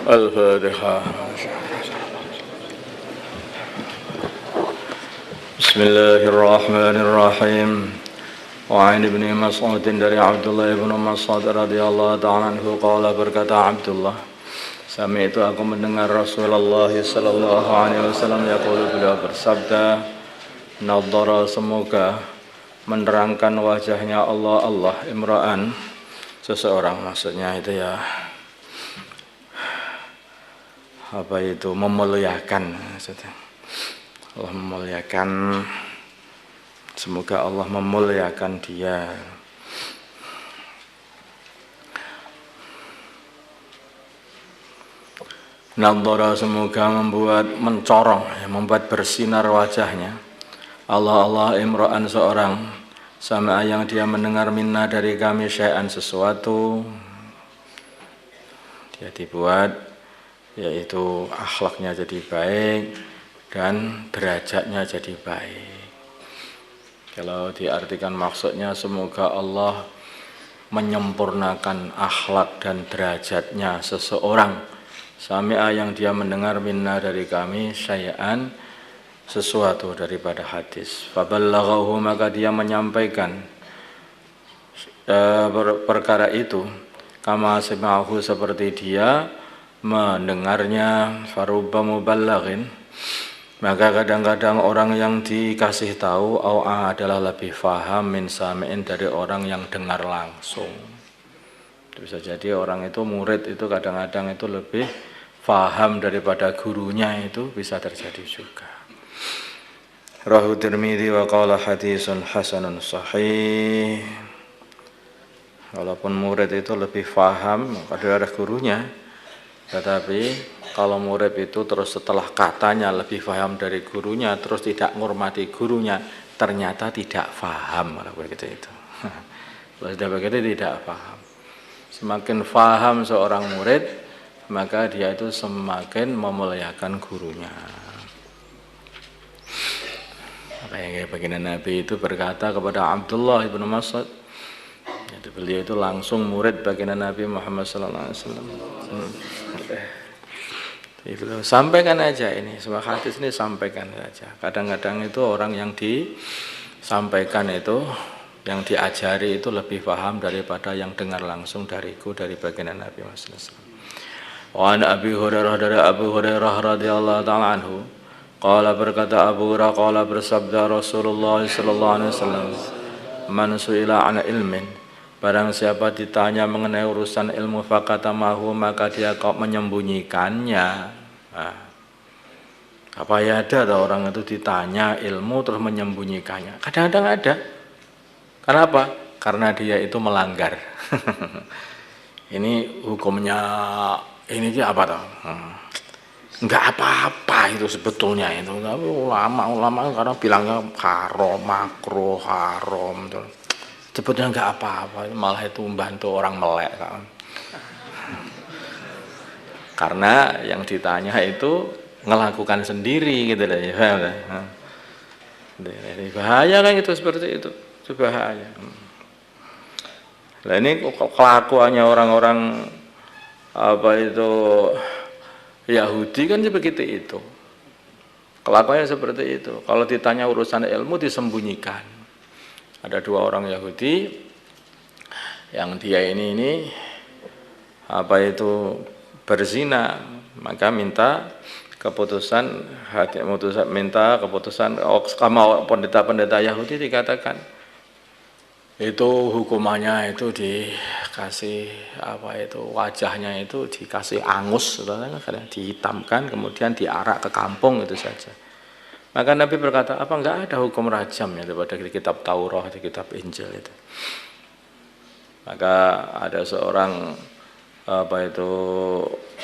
Al-Fatihah. Bismillahirrahmanirrahim. Wa an ibni Mas'ud dari Abdullah ibn Mas'ud radhiyallahu ta'ala anhu qala, berkata Abdullah, sami'tu, aku mendengar Rasulullah sallallahu alaihi wasallam yaqulu, beliau bersabda, nadhara, semoga menerangkan wajahnya Allah imra'an, seseorang, maksudnya itu ya apa itu, memuliakan maksudnya. Allah memuliakan, semoga Allah memuliakan dia. Nadhara, semoga membuat mencorong, membuat bersinar wajahnya Allah imra'an, seorang, sama yang dia mendengar minna dari kami syai'an, sesuatu, dia dibuat yaitu akhlaknya jadi baik dan derajatnya jadi baik. Kalau diartikan maksudnya semoga Allah menyempurnakan akhlak dan derajatnya seseorang, sami'a yang dia mendengar minna dari kami syai'an, sesuatu daripada hadis, faballaghahu, maka dia menyampaikan perkara itu, kama sami'ahu, seperti dia mendengarnya, farubba muballaghin, maka kadang-kadang orang yang dikasih tahu adalah lebih faham min sami'in, dari orang yang dengar langsung. Bisa jadi orang itu, murid itu kadang-kadang itu lebih faham daripada gurunya, itu bisa terjadi juga. Rawahu Tirmidzi wa qala hadisun hasanun sahih. Walaupun murid itu lebih faham daripada gurunya, tetapi kalau murid itu terus setelah katanya lebih paham dari gurunya, terus tidak menghormati gurunya, ternyata tidak paham. Kalau begitu itu, kalau sudah begitu tidak paham. Semakin paham seorang murid, maka dia itu semakin memuliakan gurunya. Kayak baginda Nabi itu berkata kepada Abdullah ibn Mas'ud, beliau itu langsung murid baginda Nabi Muhammad sallallahu alaihi wasallam. Sampaikan aja ini, semua hadis ini sampaikan saja. Kadang-kadang itu orang yang disampaikan itu, yang diajari itu lebih paham daripada yang dengar langsung dariku, dari baginda Nabi Muhammad sallallahu alaihi wasallam. Wa an Abi Hurairah, dari Abu Hurairah radhiyallahu ta'ala anhu, qala, berkata Abu Hurairah, qala, bersabda Rasulullah sallallahu alaihi wasallam, man su'ila an ilmin, barang siapa ditanya mengenai urusan ilmu, fakatamahu, maka dia kok menyembunyikannya. Apa ya, ada orang itu ditanya ilmu terus menyembunyikannya? Kadang-kadang ada. Kenapa? Karena dia itu melanggar. Ini hukumnya ini apa toh? Enggak apa-apa itu sebetulnya itu. Tapi ulama kadang bilangnya haram, makruh, haram. Sebetulnya enggak apa-apa, malah itu membantu orang melek kan. Karena yang ditanya itu ngelakukan sendiri gitu lah ya. Bahaya kan itu, seperti itu bahaya. Nah ini kelakuannya orang-orang apa itu Yahudi kan seperti itu. Kelakuannya seperti itu. Kalau ditanya urusan ilmu disembunyikan. Ada dua orang Yahudi yang dia ini apa itu berzina, maka minta keputusan sama pendeta-pendeta Yahudi, dikatakan itu hukumannya itu dikasih apa itu, wajahnya itu dikasih angus, dihitamkan, kemudian diarak ke kampung, itu saja. Maka Nabi berkata, apa enggak ada hukum rajam ya pada kitab Taurat, di kitab Injil itu. Maka ada seorang apa itu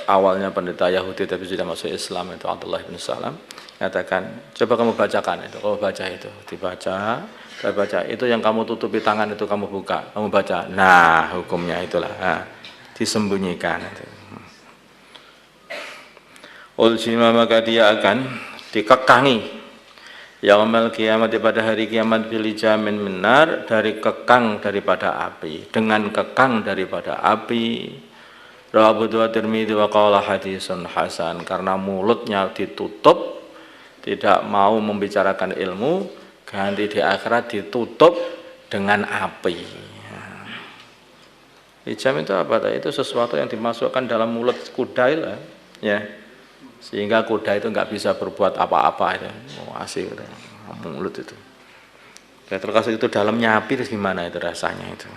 awalnya pendeta Yahudi tapi sudah masuk Islam, itu Abdullah bin Salam, katakan, coba kamu bacakan itu. Kamu baca itu, dibaca, saya baca itu, yang kamu tutupi tangan itu kamu buka, kamu baca. Nah, hukumnya itulah, disembunyikan itu. Ulsima, maka dia akan dikekangi yaumal kiamat, pada hari kiamat, bilijamin minar, dari kekang daripada api, dengan kekang daripada api. Rawahu Tirmidzi wa qala hadisun hasan, karena mulutnya ditutup, tidak mau membicarakan ilmu, ganti di akhirat ditutup dengan api. Hijam itu apa? Itu sesuatu yang dimasukkan dalam mulut kuda lah, ya, sehingga kuda itu nggak bisa berbuat apa-apa itu. Asik mulut itu. Terus itu dalamnya api, terus gimana itu rasanya itu?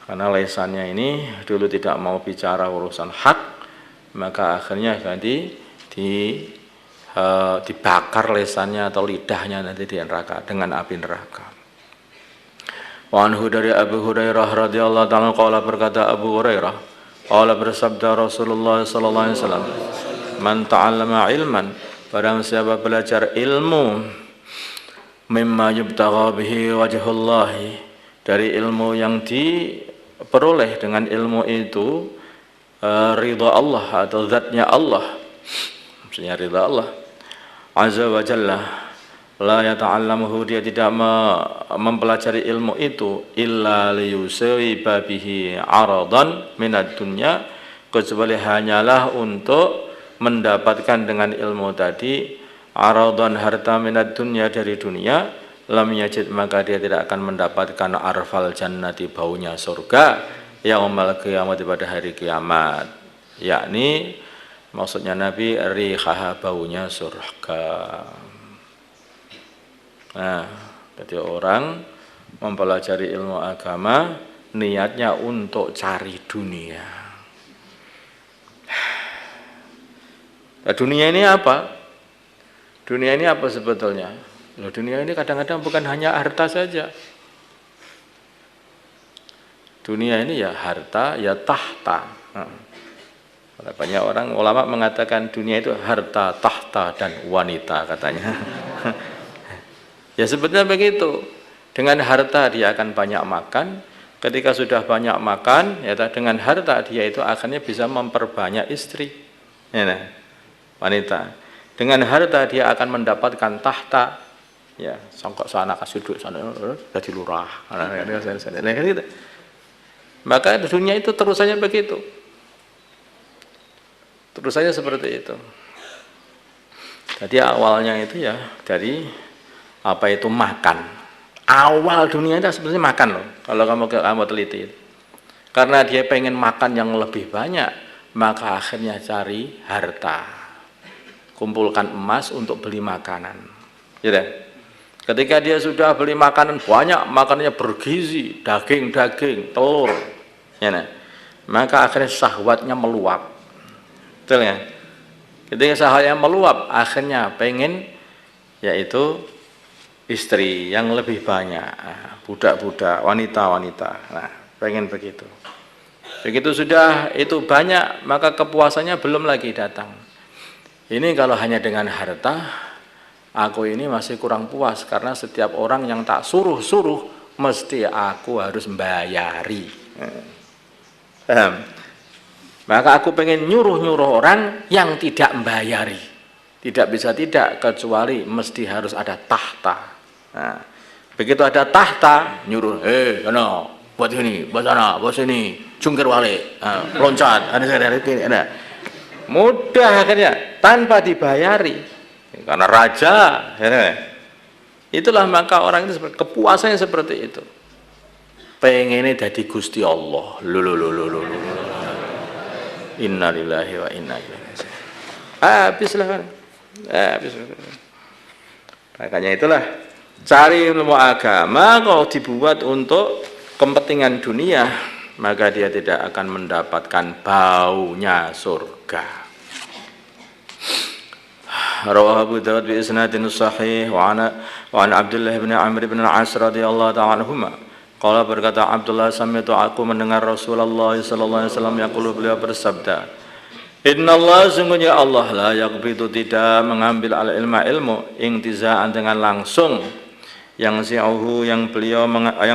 Karena lesannya ini dulu tidak mau bicara urusan hak, maka akhirnya ganti dibakar lesannya atau lidahnya nanti di neraka dengan api neraka. Wa anhu dari Abu Hurairah radhiyallahu ta'ala qala, berkata Abu Hurairah, qala bersabda Rasulullah sallallahu alaihi wasallam, man ta'allama ilman, barang siapa belajar ilmu, mimma yubtagha bihi wajhullahi, dari ilmu yang diperoleh dengan ilmu itu ridha Allah atau zatnya Allah, maksudnya ridha Allah azza wa jalla, la yata'allamuhu, dia tidak mempelajari ilmu itu illa liyusiba bihi aradan minad dunya, kecuali hanyalah untuk mendapatkan dengan ilmu tadi aradan, harta minad dunya, dari dunia, lam yajid, maka dia tidak akan mendapatkan arfal jannati, baunya surga, yaumal qiyamah, pada hari kiamat, yakni maksudnya Nabi rihaha, baunya surga. Nah, jadi orang mempelajari ilmu agama niatnya untuk cari dunia. Nah, dunia ini apa? Dunia ini apa sebetulnya? Loh, dunia ini kadang-kadang bukan hanya harta saja. Dunia ini ya harta, ya tahta. Banyak orang ulama mengatakan dunia itu harta, tahta, dan wanita katanya. Ya sebetulnya begitu. Dengan harta dia akan banyak makan. Ketika sudah banyak makan, ya dengan harta dia itu akhirnya bisa memperbanyak istri, ya, wanita. Dengan harta dia akan mendapatkan tahta, ya, songkok sana kasih duit sana jadi lurah. Maka dunia itu terusannya begitu. Terusannya seperti itu. Jadi awalnya itu ya dari apa itu makan. Awal dunia itu sebenarnya makan loh. Kalau kamu teliti. Karena dia pengen makan yang lebih banyak, maka akhirnya cari harta. Kumpulkan emas untuk beli makanan. Ya. Ketika dia sudah beli makanan banyak, makanannya bergizi, daging, telur, ya, maka akhirnya syahwatnya meluap. Betul ya? Ketika syahwatnya meluap, akhirnya pengen yaitu istri yang lebih banyak, budak-budak, wanita-wanita. Nah, pengen begitu. Begitu sudah itu banyak, maka kepuasannya belum lagi datang. Ini kalau hanya dengan harta, aku ini masih kurang puas, karena setiap orang yang tak suruh-suruh mesti aku harus membayari. Maka aku pengen nyuruh-nyuruh orang yang tidak membayari. Tidak bisa tidak, kecuali mesti harus ada tahta. Nah, begitu ada tahta, nyuruh, sana, buat ini, buat sana, buat sini, jungkir balik, loncat, ada. Mudah akhirnya, tanpa dibayari. Karena raja, ya. Itulah maka orang itu kepuasannya seperti itu. Pengennya jadi Gusti Allah. Inna lillahi wa inna ilaihi raji'un. Habislah kan. Makanya itulah cari ilmu agama kalau dibuat untuk kepentingan dunia, maka dia tidak akan mendapatkan baunya surga. Rawahu Abu Dawud bi isnadin sahih wa an Abdullah bin Amr bin Al-As radhiyallahu ta'ala anhuma. Qala, berkata Abdullah, sami'tu, aku mendengar Rasulullah sallallahu alaihi wasallam yaqulu, beliau bersabda, innallaha, sungguhnya Allah, la yaqbidu, tidak mengambil al-ilma, ilmu, intizaan, dengan langsung, yang si'uhu, yang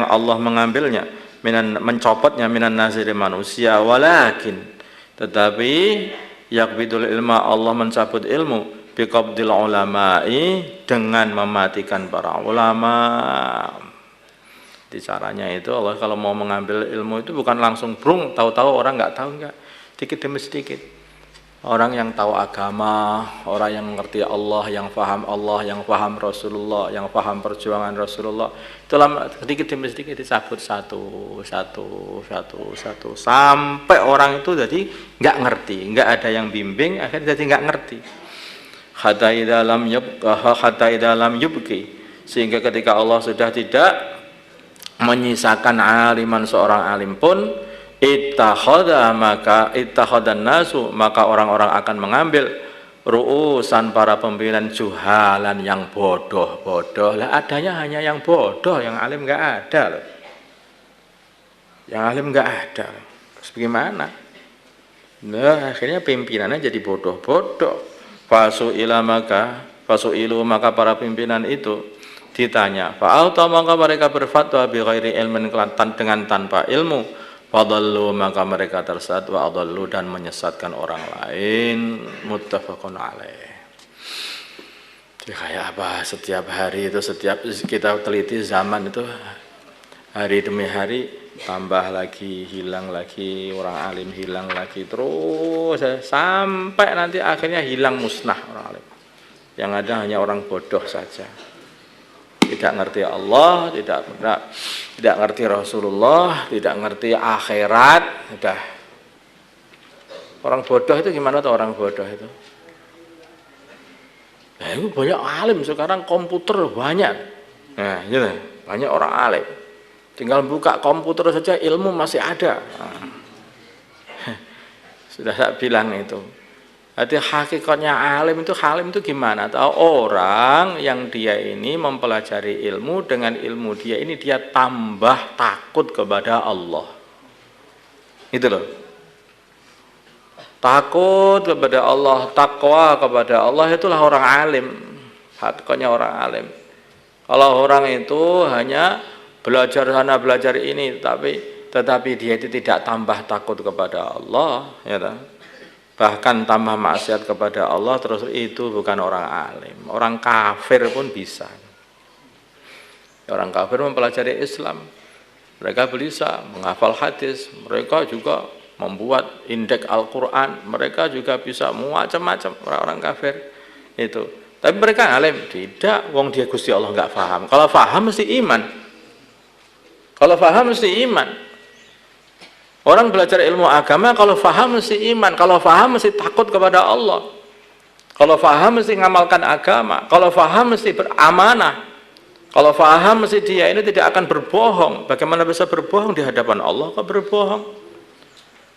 Allah mengambilnya, mencopotnya, minan nasiri, manusia, walakin, tetapi yaqbidul ilma, Allah mencabut ilmu, biqabdil ulama'i, dengan mematikan para ulama. Jadi caranya itu Allah kalau mau mengambil ilmu itu bukan langsung brung, tahu-tahu orang nggak tahu, enggak. Sedikit demi sedikit. Orang yang tahu agama, orang yang mengerti Allah, yang paham Rasulullah, yang paham perjuangan Rasulullah, itu lama sedikit demi sedikit dicabut satu sampai orang itu jadi nggak ngerti, nggak ada yang bimbing, akhirnya jadi nggak ngerti. Hatta idza lam yubqi, sehingga ketika Allah sudah tidak menyisakan aliman seorang alim pun, ittakhadhan nasu, maka orang-orang akan mengambil ru'usan para pimpinan juhalan yang bodoh-bodoh. Lah adanya hanya yang bodoh, yang alim enggak ada loh. Yang alim enggak ada. Terus bagaimana? Nah, akhirnya pimpinannya jadi bodoh-bodoh. Fasu'ilu maka para pimpinan itu ditanya, fa'alta maka mereka berfatwa bi ghairi ilmin, dengan tanpa ilmu, fadallu maka mereka tersesat, wa adallu dan menyesatkan orang lain. Muttafaqun alaih. Jadi kayak apa setiap hari itu, setiap kita teliti zaman itu hari demi hari tambah lagi, hilang lagi, orang alim hilang lagi, terus sampai nanti akhirnya hilang musnah orang alim. Yang ada hanya orang bodoh saja. Tidak ngerti Allah, tidak ngerti Rasulullah, tidak ngerti akhirat, sudah. Orang bodoh itu gimana tuh orang bodoh itu? Nah, itu banyak alim sekarang, komputer banyak. Nah, gitu, banyak orang alim. Tinggal buka komputer saja ilmu masih ada. Nah. Sudah saya bilang itu. Jadi hakikatnya alim itu gimana? Tahu orang yang dia ini mempelajari ilmu, dengan ilmu dia ini dia tambah takut kepada Allah. Itu loh. Takut kepada Allah, takwa kepada Allah, itulah orang alim. Hakikatnya orang alim. Kalau orang itu hanya belajar sana belajar ini, tetapi dia itu tidak tambah takut kepada Allah, ya tak? Bahkan tambah maksiat kepada Allah, terus itu bukan orang alim. Orang kafir pun bisa. Orang kafir mempelajari Islam, mereka bisa menghafal hadis, mereka juga membuat indeks Al-Quran, mereka juga bisa macam-macam orang-orang kafir itu. Tapi mereka alim? Tidak, wong dia Gusti Allah nggak paham. Kalau paham mesti iman. Kalau paham mesti iman. Orang belajar ilmu agama kalau faham mesti iman, kalau faham mesti takut kepada Allah, kalau faham mesti ngamalkan agama, kalau faham mesti beramanah, kalau faham mesti dia ini tidak akan berbohong. Bagaimana bisa berbohong di hadapan Allah kok berbohong?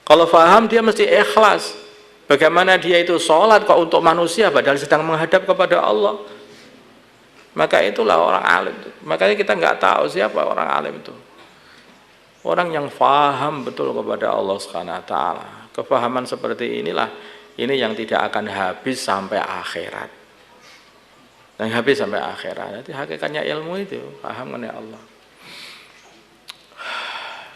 Kalau faham dia mesti ikhlas. Bagaimana dia itu sholat kok untuk manusia padahal sedang menghadap kepada Allah? Maka itulah orang alim. Makanya kita nggak tahu siapa orang alim itu. Orang yang faham betul kepada Allah Subhanahu wa taala. Kefahaman seperti inilah yang tidak akan habis sampai akhirat. Yang habis sampai akhirat. Jadi hakikatnya ilmu itu paham mengenai Allah.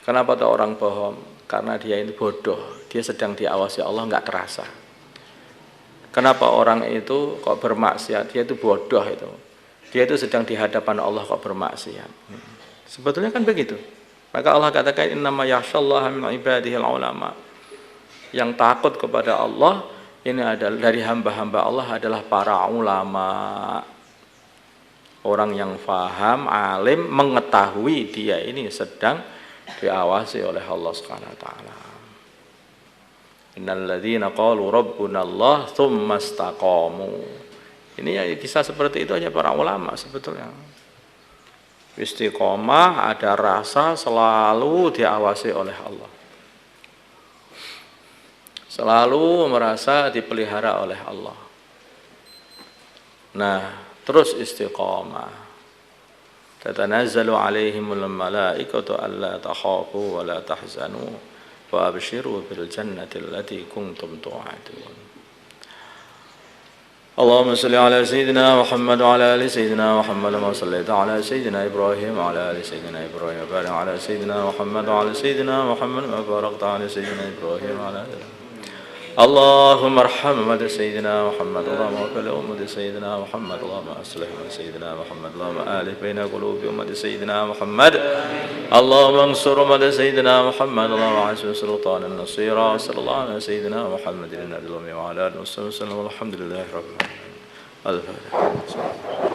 Kenapa tuh orang bohong? Karena dia itu bodoh. Dia sedang diawasi Allah nggak terasa. Kenapa orang itu kok bermaksiat? Dia itu bodoh itu. Dia itu sedang di hadapan Allah kok bermaksiat. Sebetulnya kan begitu. Maka Allah katakan innama yakhsyallaha min ibadihil ulama. Yang takut kepada Allah ini adalah dari hamba-hamba Allah adalah para ulama. Orang yang faham, alim, mengetahui dia ini sedang diawasi oleh Allah Subhanahu wa taala. Innal ladzina qalu rabbuna Allah tsumma istaqamu. Ini ya kisah seperti itu hanya para ulama sebetulnya. Istiqomah, ada rasa selalu diawasi oleh Allah, selalu merasa dipelihara oleh Allah. Nah, terus istiqomah. Tatanazzalu alaihimul malaikatu alla takhafu wa la tahzanu wa abshiru bil jannati allati kuntum tu'adun. اللهم صل على سيدنا محمد وعلى ال سيدنا محمد وما صليت على سيدنا ابراهيم وعلى ال سيدنا ابراهيم وبارك على سيدنا محمد وعلى سيدنا محمد وما باركت على سيدنا ابراهيم وعلى ال اللهم ارحم أمة سيدنا محمد، اللهم اغفر لأمة سيدنا محمد، اللهم أصلح أمة سيدنا محمد، اللهم آلف بين قلوب أمة سيدنا محمد، اللهم انصر أمة سيدنا محمد، اللهم عز سلطانا نصيرا. وصلى الله على سيدنا محمد النبي وعلى آله وصحبه وسلم، والحمد لله رب العالمين. الفاتحة.